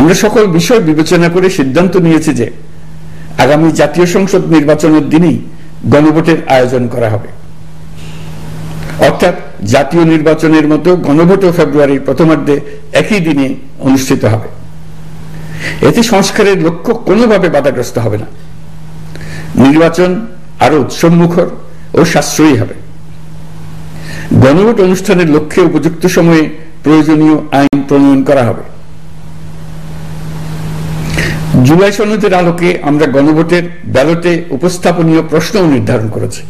আমরা সকল বিষয় বিবেচনা করে সিদ্ধান্ত নিয়েছি যে আগামী জাতীয় সংসদ নির্বাচনের দিনই গণভোটের আয়োজন করা হবে, অর্থাৎ জাতীয় নির্বাচনের মতো গণভোটও ফেব্রুয়ারির প্রথমার্ধে একই দিনে অনুষ্ঠিত হবে। এতে সংস্কারের লক্ষ্য কোনোভাবে বাধাগ্রস্ত হবে না। নির্বাচন আরো উৎসবমুখর ও সাশ্রয়ী হবে। গণভোট অনুষ্ঠানের লক্ষ্যে উপযুক্ত সময়ে প্রয়োজনীয় আইন প্রণয়ন করা হবে। জুলাই সনদের আলোকে আমরা গণভোটের ব্যালটে উপস্থাপনীয় প্রশ্নও নির্ধারণ করেছি।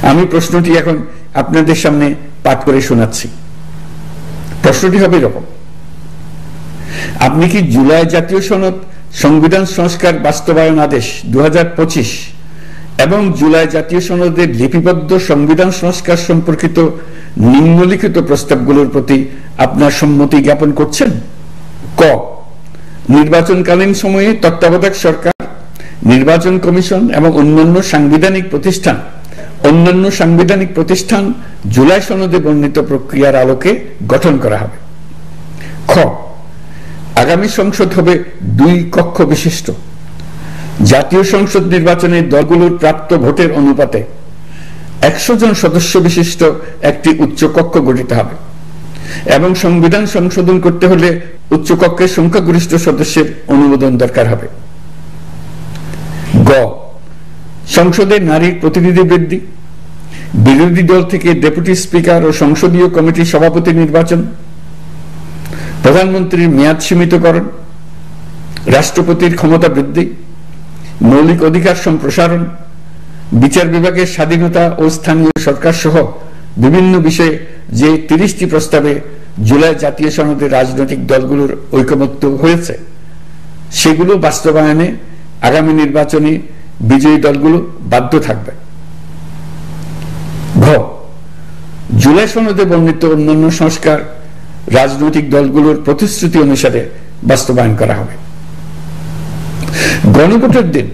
আমি প্রশ্নটি এখন আপনাদের সামনে পাঠ করে শোনাচ্ছি। প্রশ্নটি হবে এরকম: আপনি কি জুলাই জাতীয় সনদ সংবিধান সংস্কার বাস্তবায়ন আদেশ 2025 এবং জুলাই জাতীয় সনদের লিপিবদ্ধ সংবিধান সংস্কার সম্পর্কিত নিম্নলিখিত প্রস্তাবগুলোর প্রতি আপনার সম্মতি জ্ঞাপন করছেন? ক, নির্বাচনকালীন সময়ে তত্ত্বাবধায়ক সরকার, নির্বাচন কমিশন এবং অন্যান্য সাংবিধানিক প্রতিষ্ঠান জুলাই সনদে বর্ণিত প্রক্রিয়ার আলোকে গঠন করা হবে। খ, আগামী সংসদ হবে 2 কক্ষ বিশিষ্ট। জাতীয় সংসদ নির্বাচনে দলগুলোর প্রাপ্ত ভোটের অনুপাতে 100 জন সদস্য বিশিষ্ট একটি উচ্চকক্ষ গঠিত হবে এবং সংবিধান সংশোধন করতে হলে উচ্চকক্ষের সংখ্যাগরিষ্ঠ সদস্যের অনুমোদন দরকার হবে। গ, সংসদে নারীর প্রতিনিধি বৃদ্ধি, বিরোধী দল থেকে ডেপুটি স্পিকার ও সংসদীয় কমিটির সভাপতি নির্বাচন, প্রধানমন্ত্রীর মেয়াদ সীমিতকরণ, রাষ্ট্রপতির ক্ষমতা বৃদ্ধি, মৌলিক অধিকার সম্প্রসারণ, বিচার বিভাগের স্বাধীনতা ও স্থানীয় সরকার সহ বিভিন্ন বিষয়ে যে 30টি প্রস্তাবে জুলাই জাতীয় সনদে রাজনৈতিক দলগুলোর ঐকমত্য হয়েছে সেগুলো বাস্তবায়নে আগামী নির্বাচনে বিজয়ী দলগুলো বাধ্য থাকবে। ঘ, জুলাই সনদে বর্ণিত অন্যান্য সংস্কার রাজনৈতিক দলগুলোর প্রতিশ্রুতি অনুসারে বাস্তবায়ন করা হবে। গণভোটের দিন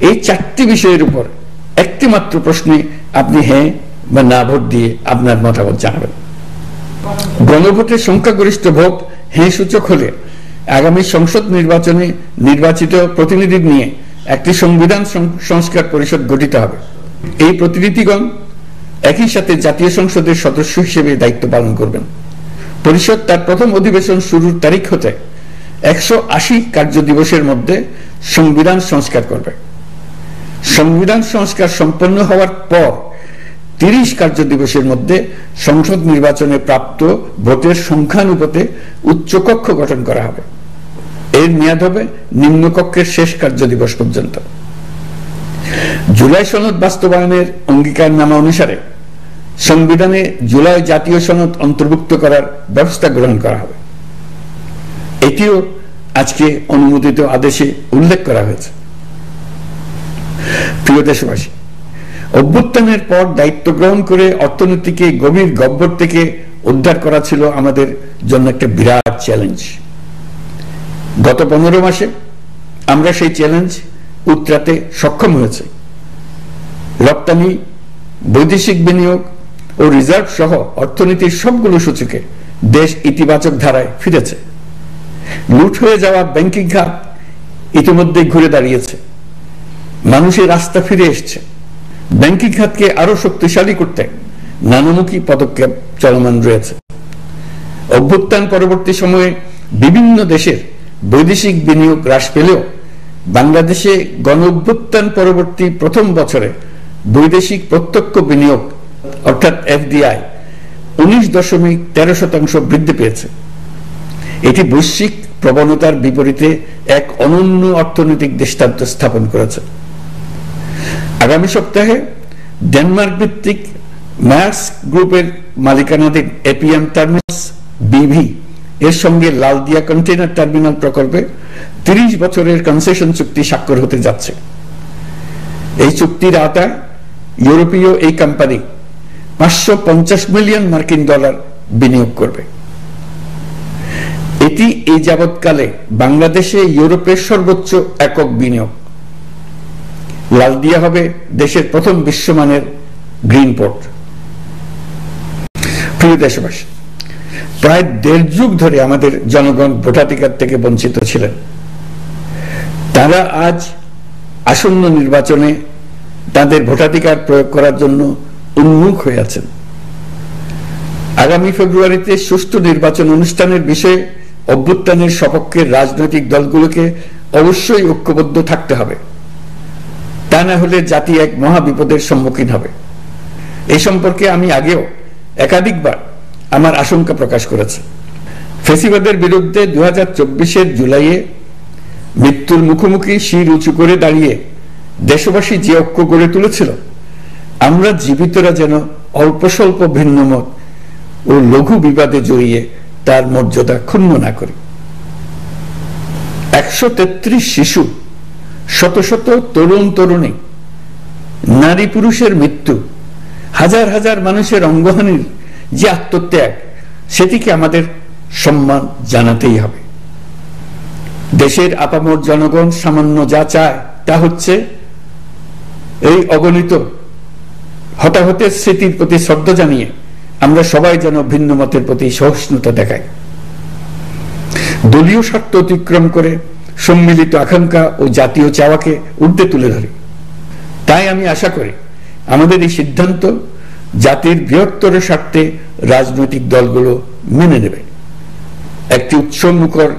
এই 4টি বিষয়ের উপর একটি মাত্র প্রশ্নে আপনি হ্যাঁ বা না ভোট দিয়ে আপনার মতামত জানাবেন। গণভোটের সংখ্যাগরিষ্ঠ ভোট হ্যাঁ সূচক হলে আগামী সংসদ নির্বাচনে নির্বাচিত প্রতিনিধি নিয়ে একটি সংবিধান সংস্কার পরিষদ গঠিত হবে। এই প্রতিনিধিগণ একই সাথে জাতীয় সংসদের সদস্য হিসেবে দায়িত্ব পালন করবেন। পরিষদ তার প্রথম অধিবেশন শুরুর তারিখ হতে 180 কার্য দিবসের মধ্যে সংবিধান সংস্কার করবে। সংবিধান সংস্কার সম্পন্ন হওয়ার পর 30 কার্য দিবসের মধ্যে সংসদ নির্বাচনে প্রাপ্ত ভোটের সংখ্যানুপাতে উচ্চকক্ষ গঠন করা হবে। এর মেয়াদ হবে নিম্নকক্ষের শেষ কার্য দিবস পর্যন্ত। জুলাই সনদ বাস্তবায়নের অঙ্গীকারনামা অনুসারে সংবিধানে জুলাই জাতীয় সনদ অন্তর্ভুক্ত করার ব্যবস্থা গ্রহণ করা হবে। এটিও আজকে অনুমোদিত আদেশে উল্লেখ করা হয়েছে। প্রিয় দেশবাসী, অভ্যুত্থানের পর দায়িত্ব গ্রহণ করে অর্থনীতিকে গভীর গহ্বর থেকে উদ্ধার করা ছিল আমাদের জন্য একটা বিরাট চ্যালেঞ্জ। গত 15 মাসে আমরা সেই চ্যালেঞ্জ উতরাতে সক্ষম হয়েছে। রপ্তানি, বৈদেশিক বিনিয়োগ ও রিজার্ভ সহ অর্থনীতির সবগুলো সূচকে দেশ ইতিবাচক ধারায় ফিরেছে। লুট হয়ে যাওয়া ব্যাংকিং খাত ইতিমধ্যে ঘুরে দাঁড়িয়েছে। মানুষের আস্থা ফিরে এসছে। ব্যাংকিং খাতকে আরো শক্তিশালী করতে নানামুখী পদক্ষেপ চলমান রয়েছে। অভ্যুত্থান পরবর্তী সময়ে বিভিন্ন দেশের বৈদেশিক বিনিয়োগ হ্রাস পেলেও বাংলাদেশে গণ অভ্যুত্থান পরবর্তী প্রথম বছরে বৈদেশিক প্রত্যক্ষ বিনিয়োগ অর্থাৎ এফডিআই 19.13% বৃদ্ধি পেয়েছে। এটি বৈশ্বিক প্রবণতার বিপরীতে এক অনন্য অর্থনৈতিক দৃষ্টান্ত স্থাপন করেছে। আগামী সপ্তাহে ডেনমার্ক ভিত্তিক মায়ার্স গ্রুপের মালিকানাধীন এপিএম টার্মিনালস বিভি এর সঙ্গে লালদিয়া কন্টেইনার টার্মিনাল প্রকল্পে 30 বছরের কনসেশন চুক্তি স্বাক্ষর হতে যাচ্ছে। এই চুক্তির আওতায় ইউরোপীয় এই কোম্পানি $550 মিলিয়ন বিনিয়োগ করবে। এটি এই যাবৎকালে বাংলাদেশে ইউরোপের সর্বোচ্চ একক বিনিয়োগ। লালদিয়া হবে দেশের প্রথম বিশ্বমানের গ্রিন পোর্ট। প্রিয় দেশবাসী, প্রায় 1.5 যুগ ধরে আমাদের জনগণ ভোটাধিকার থেকে বঞ্চিত ছিলেন। তারা আজ আসন্ন নির্বাচনে তাদের ভোটাধিকার প্রয়োগ করার জন্য উন্মুখ হয়ে আছেন। আগামী ফেব্রুয়ারিতে সুষ্ঠু নির্বাচন অনুষ্ঠানের বিষয়ে অভ্যুত্থানের সপক্ষের রাজনৈতিক দলগুলোকে অবশ্যই ঐক্যবদ্ধ থাকতে হবে, তা না হলে জাতি এক মহা বিপদের সম্মুখীন হবে। এই সম্পর্কে আমি আগেও একাধিকবার আমার আশঙ্কা প্রকাশ করেছি। ফ্যাসিবাদের বিরুদ্ধে 2024 জুলাইয়ে মৃত্যুর মুখোমুখি শির উঁচু করে দাঁড়িয়ে দেশবাসী যে ঐক্য গড়ে তুলেছিল, আমরা জীবিতরা যেন অল্প স্বল্প ভিন্নমত ও লঘু বিবাদে জড়িয়ে তার মর্যাদা ক্ষুণ্ণ না করি। 133 শিশু, শত শত তরুণ তরুণী, নারী পুরুষের মৃত্যু, হাজার হাজার মানুষের অঙ্গহানির যে আত্মত্যাগ, সেটিকে আমাদের সম্মান জানাতেই হবে। দেশের আপামর জনগণ সামান্য যা চায় তা হচ্ছে এই অগণিত হতাহতের স্মৃতির প্রতি শ্রদ্ধা জানিয়ে আমরা সবাই যেন ভিন্ন মতের প্রতি সহিষ্ণুতা দেখাই, দলীয় স্বার্থ অতিক্রম করে সম্মিলিত আকাঙ্ক্ষা ও জাতীয় চাওয়াকে ঊর্ধ্বে তুলে ধরি। তাই আমি আশা করি আমাদের এই সিদ্ধান্ত জাতির বৃহত্তর স্বার্থে রাজনৈতিক দলগুলো মেনে নেবে। একটি উৎসবমুখর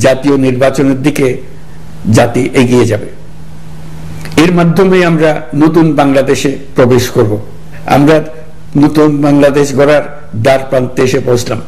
জাতীয় নির্বাচনের দিকে জাতি এগিয়ে যাবে। এর মাধ্যমে আমরা নতুন বাংলাদেশে প্রবেশ করব। আমরা নতুন বাংলাদেশ গড়ার দ্বার প্রান্তে এসে পৌঁছলাম।